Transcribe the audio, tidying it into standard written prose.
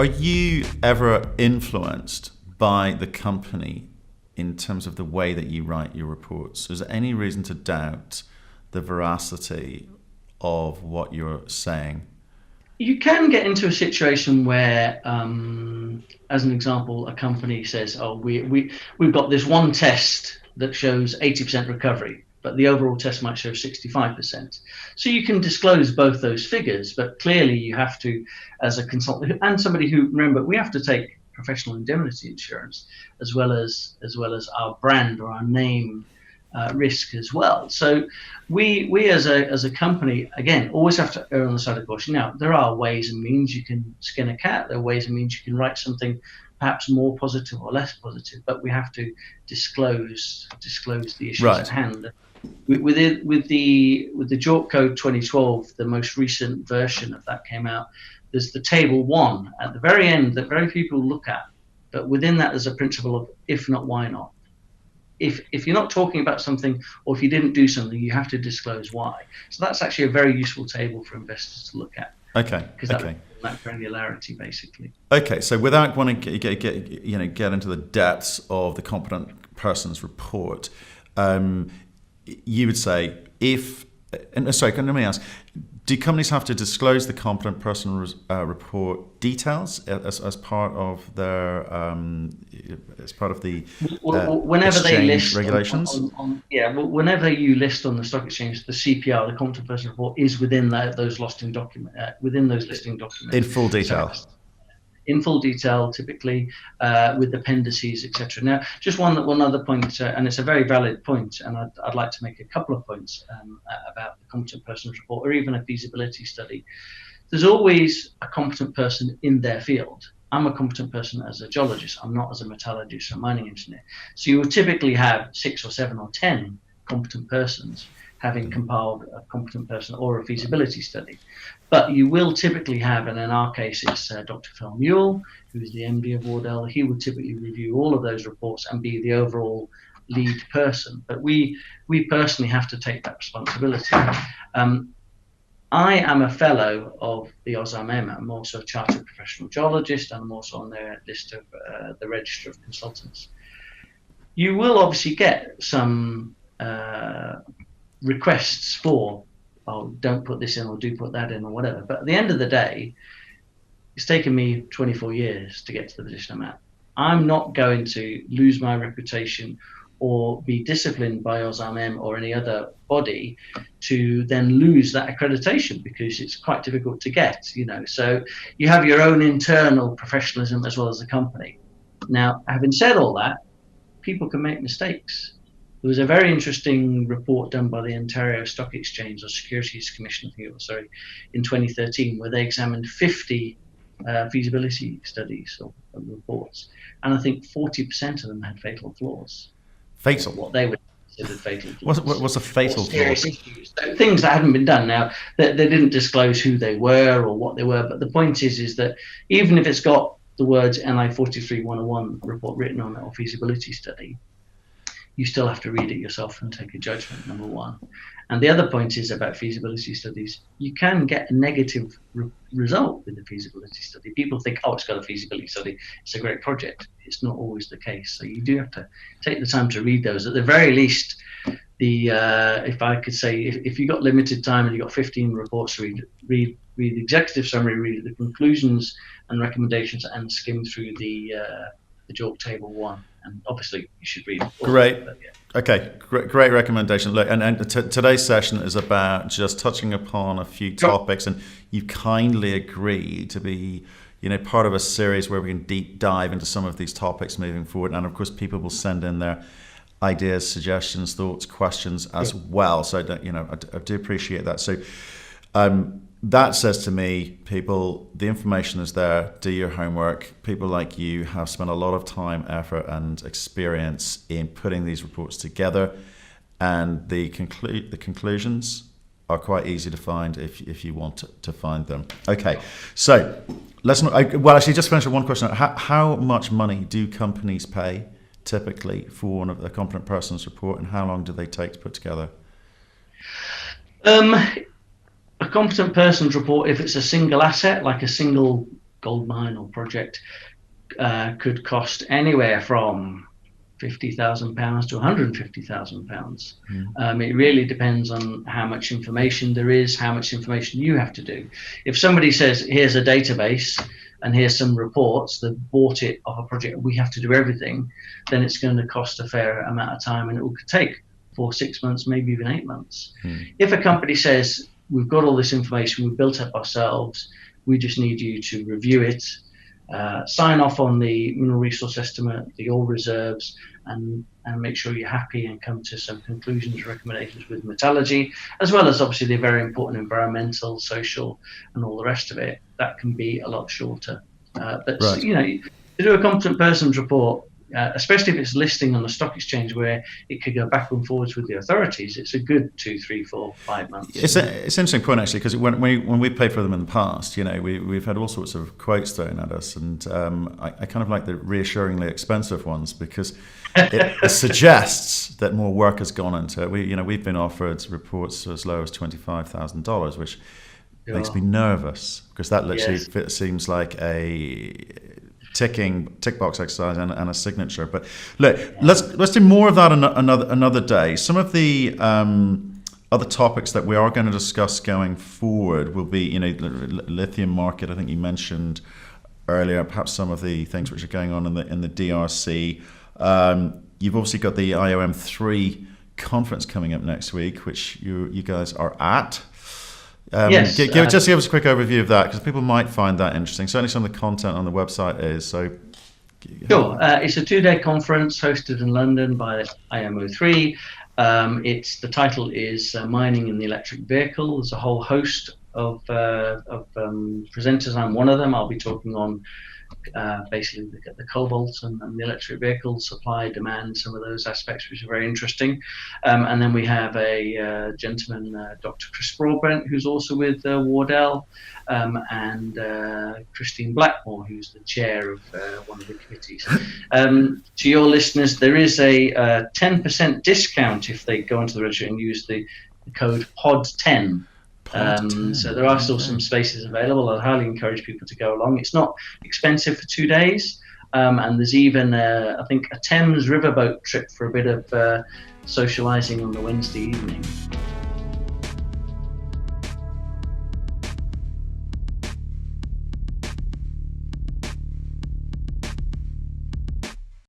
Are you ever influenced by the company in terms of the way that you write your reports? Is there any reason to doubt the veracity of what you're saying? You can get into a situation where, as an example, a company says, "Oh, we've got this one test that shows 80% recovery, but the overall test might show 65%." So you can disclose both those figures, but clearly you have to, as a consultant and somebody who, remember, we have to take professional indemnity insurance as well as our brand or our name risk as well. So we as a company, again, always have to err on the side of caution. Now, there are ways and means you can skin a cat. There are ways and means you can write something perhaps more positive or less positive, but we have to disclose the issues Right. at hand. With the JORC Code 2012, the most recent version of that came out. There's the table 1 at the very end that very few people look at, but within that there's a principle of if not, why not. If you're not talking about something, or if you didn't do something, you have to disclose why. So that's actually a very useful table for investors to look at. Okay. Because that granularity, basically. Okay. So without wanting to get into the depths of the competent person's report, you would say sorry, let me ask. Do companies have to disclose the competent person report details as part of their whenever they list regulations? Whenever you list on the stock exchange, the CPR, the competent person report, is within those listing documents. In full detail. So, in full detail, typically with appendices, etc. Now, just one other point, and it's a very valid point, and I'd like to make a couple of points about the competent person's report, or even a feasibility study. There's always a competent person in their field. I'm a competent person as a geologist. I'm not as a metallurgist or mining engineer. So you will typically have 6 or 7 or 10 competent persons having compiled a competent person or a feasibility study. But you will typically have, and in our case it's Dr. Phil Mule, who is the MD of Wardell. He would typically review all of those reports and be the overall lead person. But we personally have to take that responsibility. I am a fellow of the FAusIMM. I'm also a chartered professional geologist, and I'm also on their list of the register of consultants. You will obviously get some requests for, oh, don't put this in or do put that in or whatever. But at the end of the day, it's taken me 24 years to get to the position I'm at. I'm not going to lose my reputation or be disciplined by FAusIMM or any other body to then lose that accreditation, because it's quite difficult to get, So you have your own internal professionalism as well as the company. Now, having said all that, people can make mistakes. There was a very interesting report done by the Ontario Stock Exchange or Securities Commission, I think it was, in 2013, where they examined 50 feasibility studies or reports, and I think 40% of them had fatal flaws. Fatal? What they would consider fatal flaws. What's a fatal flaw? Serious issues. So things that hadn't been done. Now, they didn't disclose who they were or what they were, but the point is that even if it's got the words NI 43-101 report written on it or feasibility study, you still have to read it yourself and take a judgment, number one. And the other point is about feasibility studies. You can get a negative result with the feasibility study. People think, oh, it's got a feasibility study, it's a great project. It's not always the case. So you do have to take the time to read those. At the very least, if I could say, if you got limited time and you got 15 reports to read the executive summary, read the conclusions and recommendations, and skim through the JORC Table 1. And obviously you should read it. Great. Okay, great recommendation. Look, and today's session is about just touching upon a few topics, and you kindly agreed to be, part of a series where we can deep dive into some of these topics moving forward. And of course, people will send in their ideas, suggestions, thoughts, questions as well. So, I do appreciate that. So, that says to me, people, the information is there. Do your homework. People like you have spent a lot of time, effort, and experience in putting these reports together, and the conclusions are quite easy to find if you want to find them. Okay, so let's not. Actually, just finish with one question. How much money do companies pay typically for one of the competent person's report, and how long do they take to put together? A competent person's report, if it's a single asset, like a single gold mine or project could cost anywhere from £50,000 to £150,000. It really depends on how much information there is, how much information you have to do. If somebody says, here's a database and here's some reports, they've bought it off a project, we have to do everything, then it's going to cost a fair amount of time, and it could take 4, 6 months, maybe even 8 months. If a company says, we've got all this information, we've built up ourselves, we just need you to review it, sign off on the mineral resource estimate, the ore reserves, and make sure you're happy and come to some conclusions, recommendations with metallurgy, as well as obviously the very important environmental, social, and all the rest of it. That can be a lot shorter. But Right. to do a competent person's report, especially if it's listing on the stock exchange where it could go back and forwards with the authorities, it's a good 2, 3, 4, 5 months. It's an interesting point, actually, because when we paid for them in the past, we've had all sorts of quotes thrown at us, and I kind of like the reassuringly expensive ones, because it suggests that more work has gone into it. We've been offered reports as low as $25,000, which makes me nervous, because that literally seems like a tick box exercise and a signature. But look, let's do more of that another day. Some of the other topics that we are going to discuss going forward will be, lithium market. I think you mentioned earlier, perhaps some of the things which are going on in the DRC. You've obviously got the IOM3 conference coming up next week, which you guys are at. Yes. Give us a quick overview of that, because people might find that interesting. Certainly some of the content on the website is. So, sure. It's a 2-day conference hosted in London by IMO3. The title is Mining in the Electric Vehicle. There's a whole host of presenters. I'm one of them. I'll be talking on basically the cobalt and the electric vehicle supply, demand, some of those aspects which are very interesting. And then we have a gentleman, Dr. Chris Broadbent, who's also with Wardell, and Christine Blackmore, who's the chair of one of the committees. To your listeners, there is a 10% discount if they go onto the register and use the code POD10. So there are still some spaces available. I highly encourage people to go along. It's not expensive for 2 days, and there's even I think a Thames riverboat trip for a bit of socialising on the Wednesday evening.